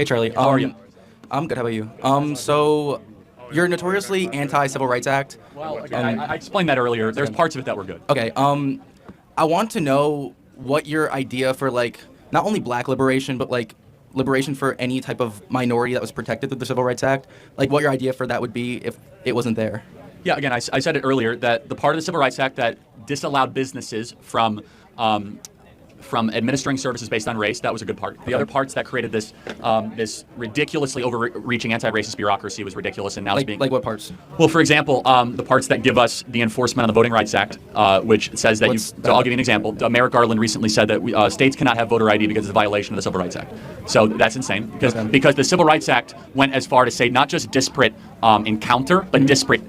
Hey, Charlie. How are you? I'm good. How about you? So you're notoriously anti-Civil Rights Act. Well, again, I explained that earlier. There's parts of it that were good. Okay. I want to know what your idea for like not only Black liberation, but like liberation for any type of minority that was protected through the Civil Rights Act. Like what your idea for that would be if it wasn't there. Yeah, again, I said it earlier that the part of the Civil Rights Act that disallowed businesses from administering services based on race, that was a good part. The other parts that created this this ridiculously overreaching anti-racist bureaucracy was ridiculous, and now it's being... Like what parts? Well, for example, the parts that give us the enforcement on the Voting Rights Act, which says that so I'll give you an example. Merrick Garland recently said that states cannot have voter ID because it's a violation of the Civil Rights Act. So that's insane, because the Civil Rights Act went as far to say not just disparate encounter, but disparate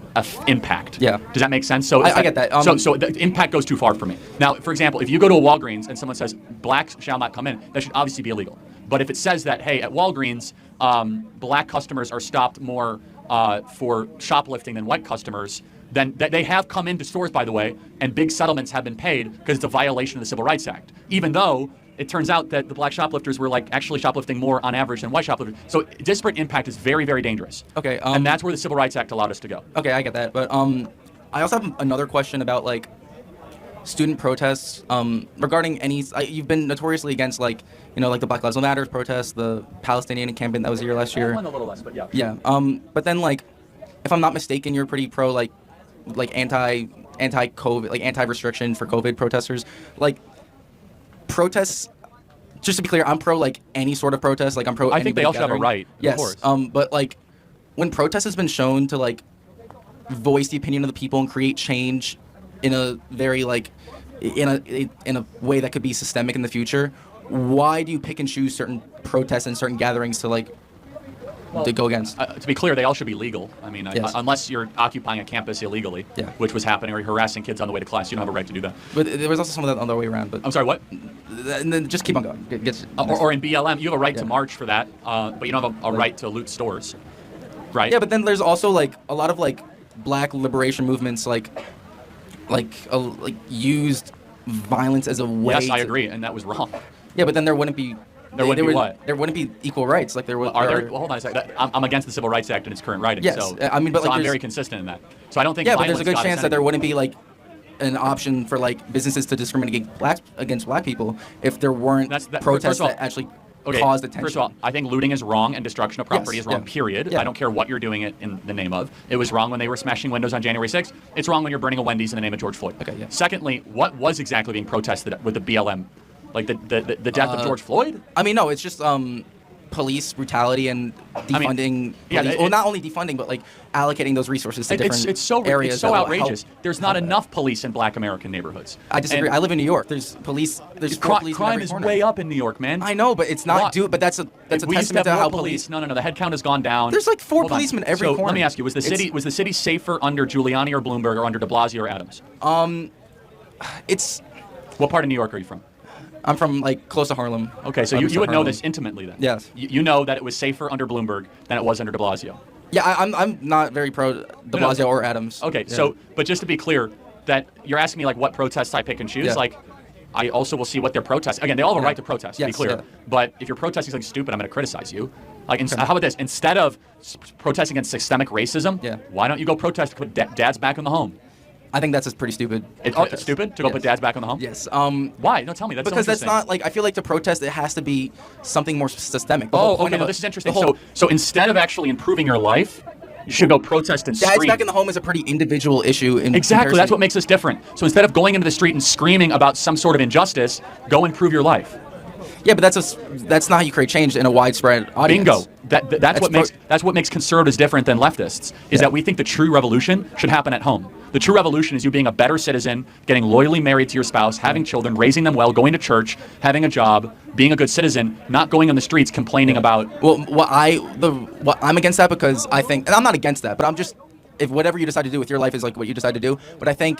impact. Yeah. Does that make sense? So I get that. So the impact goes too far for me. Now, for example, if you go to a Walgreens and someone says blacks shall not come in, that should obviously be illegal. But if it says that, hey, at Walgreens, black customers are stopped more for shoplifting than white customers, then they have come into stores, by the way, and big settlements have been paid because it's a violation of the Civil Rights Act, even though it turns out that the black shoplifters were like actually shoplifting more on average than white shoplifters. So disparate impact is very, very dangerous. Okay. And that's where the Civil Rights Act allowed us to go. Okay, I get that. But I also have another question about like student protests regarding any. You've been notoriously against like like the Black Lives Matter protests, the Palestinian encampment that was here last year. A little less, but yeah. Yeah. But then like, if I'm not mistaken, you're pretty pro like anti-COVID, like anti-restriction for COVID protesters. Like protests. Just to be clear, I'm pro like any sort of protest. Like I'm pro. I think they all should have a right. Yes. Of course. But like, when protest has been shown to like voice the opinion of the people and create change in a very like in a way that could be systemic in the future, why do you pick and choose certain protests and certain gatherings to like to go against? To be clear, they all should be legal. I mean, Yes. unless you're occupying a campus illegally, Yeah. which was happening, or you're harassing kids on the way to class, you don't have a right to do that. But there was also some of that on the way around. But I'm sorry, what? and then just keep on going. Or in BLM, you have a right to Yeah. march for that, but you don't have a right to loot stores, right? Yeah, but then there's also like a lot of like Black liberation movements like used violence as a way. Yes, I agree, and that was wrong. Yeah, but then there wouldn't be. There wouldn't be what? There wouldn't be equal rights. Like there would. Are there? Well, hold on a second. I'm against the Civil Rights Act in its current writing. Yes, so, I mean, but so like I'm there's- very consistent in that. So I don't think. Yeah, but there's a good violence got us chance that there anywhere. wouldn't be like an option for like businesses to discriminate against black people if there weren't protests first of all, that actually Okay, caused attention. first of all, I think looting is wrong and destruction of property Yes, is wrong, yeah. period. Yeah. I don't care what you're doing it in the name of. It was wrong when they were smashing windows on January 6th. It's wrong when you're burning a Wendy's in the name of George Floyd. Okay, yeah. Secondly, what was exactly being protested with the BLM? Like the death of George Floyd? I mean, no, it's just police brutality and defunding. Well, not only defunding, but like allocating those resources to different it's so areas. It's so that will outrageous. help- There's not enough police in Black American neighborhoods. I disagree. And I live in New York. There's police. There's four police in crime every is corner. way up in New York, man. I know, but it's not What? But that's a We used to testament have to how more police. No. The head count has gone down. There's like 4 Hold on. policemen every so corner. let me ask you: was the city safer under Giuliani or Bloomberg or under De Blasio or Adams? It's. What part of New York are you from? I'm from like close to Harlem. Okay, so you would know this intimately then. Yes. You know that it was safer under Bloomberg than it was under De Blasio. Yeah, I'm not very pro De Blasio or Adams. Okay, Yeah. so but just to be clear, that you're asking me like what protests I pick and choose. Yeah. Like, I also will see what they're protesting. Again, they all have a right to protest. To be Yes, clear, yeah. But if you're protesting something stupid, I'm going to criticize you. Like, how about this? Instead of protesting against systemic racism, Yeah. why don't you go protest to put dads back in the home? I think that's a pretty stupid. It's protest. stupid to go Yes. put dads back in the home. Yes. Why? No, tell me. That's Because so that's not like I feel like to protest it has to be something more systemic. The whole point of this is interesting. the whole- So instead of actually improving your life, you should go protest and Dads scream. back in the home is a pretty individual issue. In Exactly. comparison. That's what makes us different. So instead of going into the street and screaming about some sort of injustice, go improve your life. Yeah, but that's not how you create change in a widespread audience. Bingo. That's what makes conservatives different than leftists. Is that we think the true revolution should happen at home. The true revolution is you being a better citizen, getting loyally married to your spouse, having children, raising them well, going to church, having a job, being a good citizen, not going on the streets complaining about. Well, I'm against that because I think, and I'm not against that, but I'm just if whatever you decide to do with your life is like what you decide to do. But I think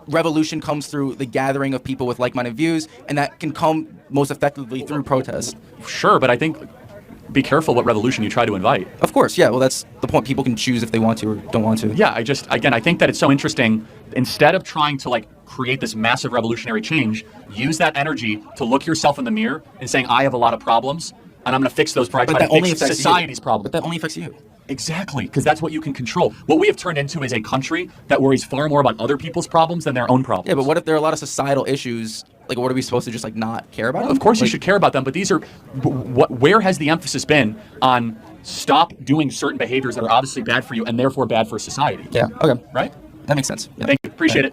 revolution comes through the gathering of people with like-minded views, and that can come most effectively through protest. Sure, but I think be careful what revolution you try to invite. Of course, yeah. Well, that's the point. People can choose if they want to or don't want to. Yeah, I think that it's so interesting. Instead of trying to like create this massive revolutionary change, use that energy to look yourself in the mirror and saying, I have a lot of problems. and I'm going to fix those problems. But that only fix affects society's you. problem. But that only affects you. Exactly, because that's what you can control. What we have turned into is a country that worries far more about other people's problems than their own problems. Yeah, but what if there are a lot of societal issues? Like, what are we supposed to just like not care about? Of course, you should care about them, but these are where has the emphasis been on stop doing certain behaviors that are obviously bad for you and therefore bad for society? Yeah. Okay. Right? That makes sense. Yeah. Thank you. Appreciate it.